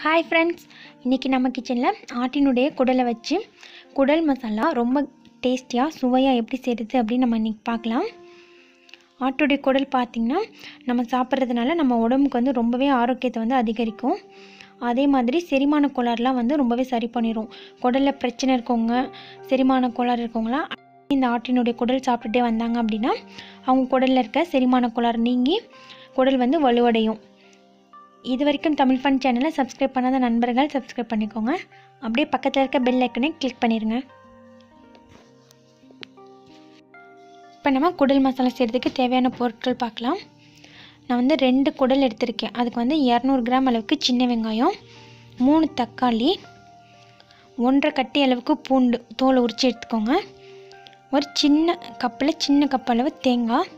Hi friends, இன்றைக்கி நம்ம கிச்சனில் ஆட்டினுடைய குடலை வச்சு குடல் மசாலா ரொம்ப டேஸ்டியாக சுவையாக எப்படி செய்கிறது அப்படின்னு நம்ம இன்றைக்கி பார்க்கலாம். ஆட்டுடைய குடல் பார்த்திங்கன்னா நம்ம சாப்பிட்றதுனால நம்ம உடம்புக்கு வந்து ரொம்பவே ஆரோக்கியத்தை வந்து அதிகரிக்கும். அதே மாதிரி செரிமான கோளாறுலாம் வந்து ரொம்பவே சரி பண்ணிடும். குடலில் பிரச்சனை இருக்கவங்க, செரிமான கோளாறு இருக்கவங்களாம் இந்த ஆட்டினுடைய குடல் சாப்பிட்டுட்டே வந்தாங்க அப்படின்னா அவங்க குடலில் இருக்க செரிமான கோளாறு நீங்கி குடல் வந்து வலுவடையும். இது வரைக்கும் தமிழ் ஃபன் சேனலை சப்ஸ்கிரைப் பண்ணாத நண்பர்கள் சப்ஸ்கிரைப் பண்ணிக்கோங்க. அப்படியே பக்கத்தில் இருக்க பெல் ஐக்கனை கிளிக் பண்ணிடுங்க. இப்போ நம்ம குடல் மசாலா செய்கிறதுக்கு தேவையான பொருட்கள் பார்க்கலாம். நான் வந்து 2 குடல் எடுத்திருக்கேன். அதுக்கு வந்து 200 கிராம் அளவுக்கு சின்ன வெங்காயம், 3 தக்காளி, 1.5 கட்டி அளவுக்கு பூண்டு தோலை உரித்து எடுத்துக்கோங்க. ஒரு சின்ன கப் அளவு தேங்காய்,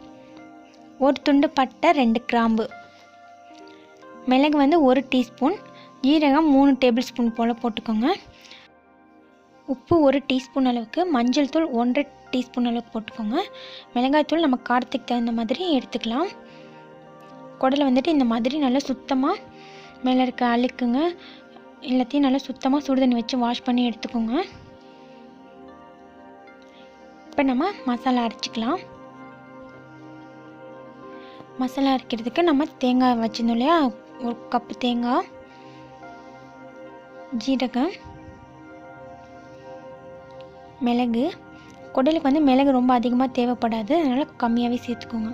ஒரு துண்டு பட்டை, 2 கிராம்பு, மிளகு வந்து 1 டீஸ்பூன், ஜீரகம் 3 டேபிள் ஸ்பூன் போல் போட்டுக்கோங்க. உப்பு 1 டீஸ்பூன் அளவுக்கு, மஞ்சள் தூள் 1.5 டீஸ்பூன் அளவுக்கு போட்டுக்கோங்க. மிளகாய் தூள் நம்ம காரத்துக்கு தகுந்த மாதிரி எடுத்துக்கலாம். குடலை வந்துட்டு இந்த மாதிரி நல்லா சுத்தமாக மேலே இருக்க அழுக்குங்க எல்லாத்தையும் நல்லா சுத்தமாக சுடுதண்ணி வச்சு வாஷ் பண்ணி எடுத்துக்கோங்க. இப்போ நம்ம மசாலா அரைச்சிக்கலாம். மசாலா அரைக்கிறதுக்கு நம்ம தேங்காய் வச்சிருந்தோம் இல்லையா, 1 கப்பு தேங்காய், ஜீரகம், மிளகு. குடலுக்கு வந்து மிளகு ரொம்ப அதிகமாக தேவைப்படாது, அதனால் கம்மியாகவே சேர்த்துக்கோங்க.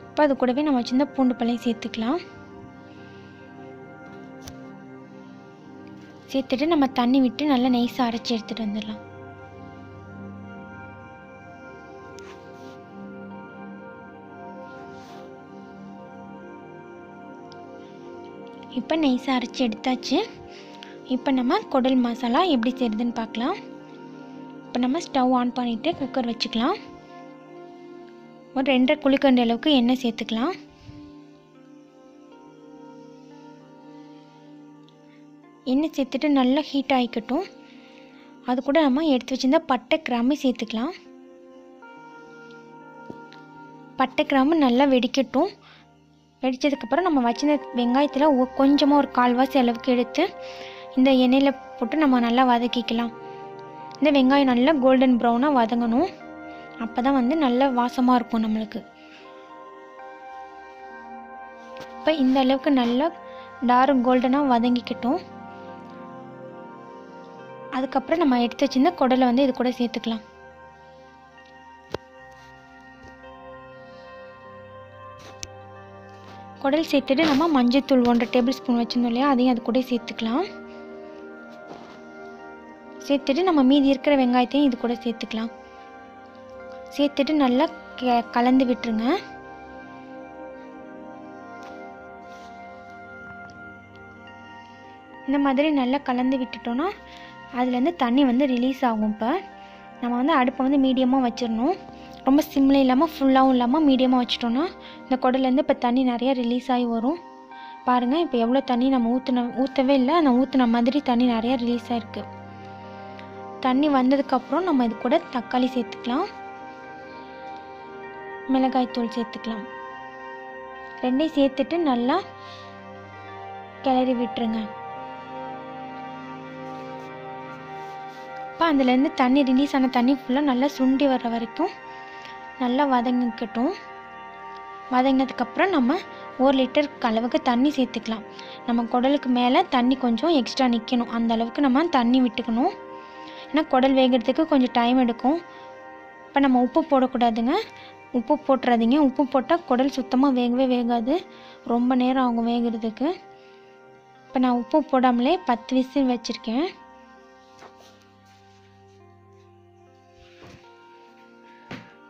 இப்போ அது கூடவே நம்ம வச்சிருந்த பூண்டு பல்லையும் சேர்த்துக்கலாம். சேர்த்துட்டு நம்ம தண்ணி விட்டு நல்லா நைஸாக அரைச்சி எடுத்துகிட்டு வந்துடலாம். இப்போ நைஸாக அரைச்சி எடுத்தாச்சு. இப்போ நம்ம குடல் மசாலா எப்படி செய்கிறதுன்னு பார்க்கலாம். இப்போ நம்ம ஸ்டவ் ஆன் பண்ணிவிட்டு குக்கர் வச்சுக்கலாம். ஒரு 2.5 குழிக்கரண்டி அளவுக்கு எண்ணெய் சேர்த்துக்கலாம். எண்ணெய் சேர்த்துட்டு நல்லா ஹீட் ஆகிக்கட்டும். அது கூட நம்ம எடுத்து வச்சிருந்த பட்டை கிராம்பு சேர்த்துக்கலாம். பட்டை கிராம்பு நல்லா வெடிக்கட்டும். வெடித்ததுக்கப்புறம் நம்ம வச்சிருந்த வெங்காயத்தில் கொஞ்சமாக ஒரு 1/4 அளவுக்கு எடுத்து இந்த எண்ணெயில் போட்டு நம்ம நல்லா வதக்கிக்கலாம். இந்த வெங்காயம் நல்லா கோல்டன் ப்ரௌனாக வதங்கணும். அப்போ தான் வந்து நல்லா வாசமாக இருக்கும் நம்மளுக்கு. இப்போ இந்த அளவுக்கு நல்லா டார்க் கோல்டனாக வதங்கிக்கட்டும். அதுக்கப்புறம் நம்ம எடுத்து வச்சிருந்த குடலை வந்து இது கூட சேர்த்துக்கலாம். குடல் சேர்த்துட்டு நம்ம மஞ்சள் 1.5 டேபிள் ஸ்பூன் வச்சுருந்தோம் இல்லையா, அதையும் அது கூட சேர்த்துக்கலாம். சேர்த்துட்டு நம்ம மீதி இருக்கிற வெங்காயத்தையும் இது கூட சேர்த்துக்கலாம். சேர்த்துட்டு நல்லா கலந்து விட்டுருங்க. இந்த மாதிரி நல்லா கலந்து விட்டுட்டோன்னா அதுலேருந்து தண்ணி வந்து ரிலீஸ் ஆகும். இப்போ நம்ம வந்து அடுப்பை வந்து மீடியமாக வச்சிடணும். ரொம்ப சிம்மில் இல்லாமல் ஃபுல்லாகவும் இல்லாமல் மீடியமாக வச்சிட்டோன்னா இந்த குடலேருந்து இப்போ தண்ணி நிறையா ரிலீஸ் ஆகி வரும். பாருங்கள், இப்போ எவ்வளோ தண்ணி நம்ம ஊற்றவே இல்லை, நான் ஊற்றின மாதிரி தண்ணி நிறையா ரிலீஸ் ஆகிருக்கு. தண்ணி வந்ததுக்கப்புறம் நம்ம இது கூட தக்காளி சேர்த்துக்கலாம், மிளகாய் தூள் சேர்த்துக்கலாம். ரெண்டையும் சேர்த்துட்டு நல்லா கிளறி விட்டுருங்க. இப்போ அதுலேருந்து தண்ணி ரிலீஸ் ஆன தண்ணி ஃபுல்லாக நல்லா சுண்டி வர்ற வரைக்கும் நல்லா வதங்கிக்கட்டும். வதங்கினதுக்கப்புறம் நம்ம 1 லிட்டர் அளவுக்கு தண்ணி சேர்த்துக்கலாம். நம்ம குடலுக்கு மேலே தண்ணி கொஞ்சம் எக்ஸ்ட்ரா நிற்கணும், அந்த அளவுக்கு நம்ம தண்ணி விட்டுக்கணும். ஏன்னா குடல் வேகிறதுக்கு கொஞ்சம் டைம் எடுக்கும். இப்போ நம்ம உப்பு போடக்கூடாதுங்க, உப்பு போட்டுறாதீங்க. உப்பு போட்டால் குடல் சுத்தமாக வேகாது, ரொம்ப நேரம் ஆகும் வேகிறதுக்கு. இப்போ நான் உப்பு போடாமலே 10 விசில் வச்சுருக்கேன்.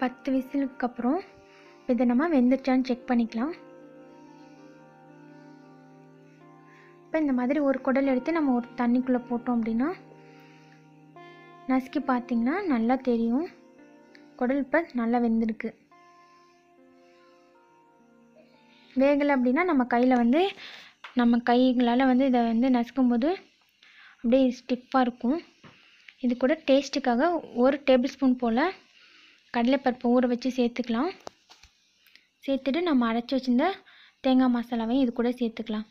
10 விசிலுக்கு அப்புறம் இதை நம்ம வெந்துச்சான்னு செக் பண்ணிக்கலாம். இப்போ இந்த மாதிரி ஒரு குடல் எடுத்து நம்ம ஒரு தண்ணிக்குள்ளே போட்டோம் அப்படின்னா நசுக்கி பார்த்திங்கன்னா நல்லா தெரியும் குடல் இப்போ நல்லா வெந்திருக்கு. வேகலை அப்படின்னா நம்ம கைகளால் வந்து இதை வந்து நசுக்கும்போது அப்படியே ஸ்டிஃபாக இருக்கும். இது கூட டேஸ்ட்டுக்காக 1 டேபிள் ஸ்பூன் போல் கடலைப்பருப்பு ஊற வச்சு சேர்த்துக்கலாம். சேர்த்துட்டு நம்ம அரைச்சி வச்சிருந்த தேங்காய் மசாலாவையும் இது கூட சேர்த்துக்கலாம்.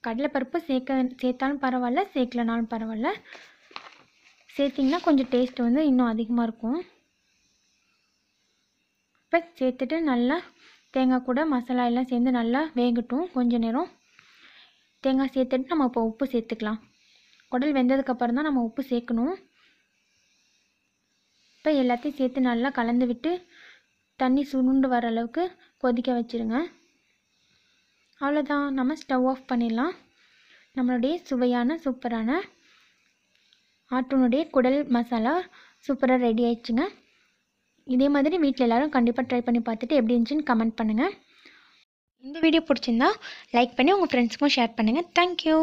கடலைப்பருப்பு சேர்த்தாலும் பரவாயில்ல, சேர்க்கலனாலும் பரவாயில்ல. சேர்த்திங்கன்னா கொஞ்சம் டேஸ்ட் வந்து இன்னும் அதிகமாக இருக்கும். இப்போ சேர்த்துட்டு நல்லா தேங்காய் கூட மசாலா எல்லாம் சேர்ந்து நல்லா வேகட்டும் கொஞ்சம் நேரம். தேங்காய் சேர்த்துட்டு நம்ம இப்போ உப்பு சேர்த்துக்கலாம். குடல் வெந்ததுக்கப்புறம் தான் நம்ம உப்பு சேர்க்கணும். இப்போ எல்லாத்தையும் சேர்த்து நல்லா கலந்து விட்டு தண்ணி சுருண்டு வர அளவுக்கு கொதிக்க வச்சுருங்க. அவ்வளோதான், நம்ம ஸ்டவ் ஆஃப் பண்ணிடலாம். நம்மளுடைய சுவையான சூப்பரான ஆட்டுனுடைய குடல் மசாலா சூப்பராக ரெடி ஆயிடுச்சுங்க. இதே மாதிரி வீட்டில் எல்லோரும் கண்டிப்பாக ட்ரை பண்ணி பார்த்துட்டு எப்படி இருந்துச்சுன்னு கமெண்ட் பண்ணுங்கள். இந்த வீடியோ பிடிச்சிருந்தா லைக் பண்ணி உங்கள் ஃப்ரெண்ட்ஸ்க்கும் ஷேர் பண்ணுங்கள். தேங்க்யூ.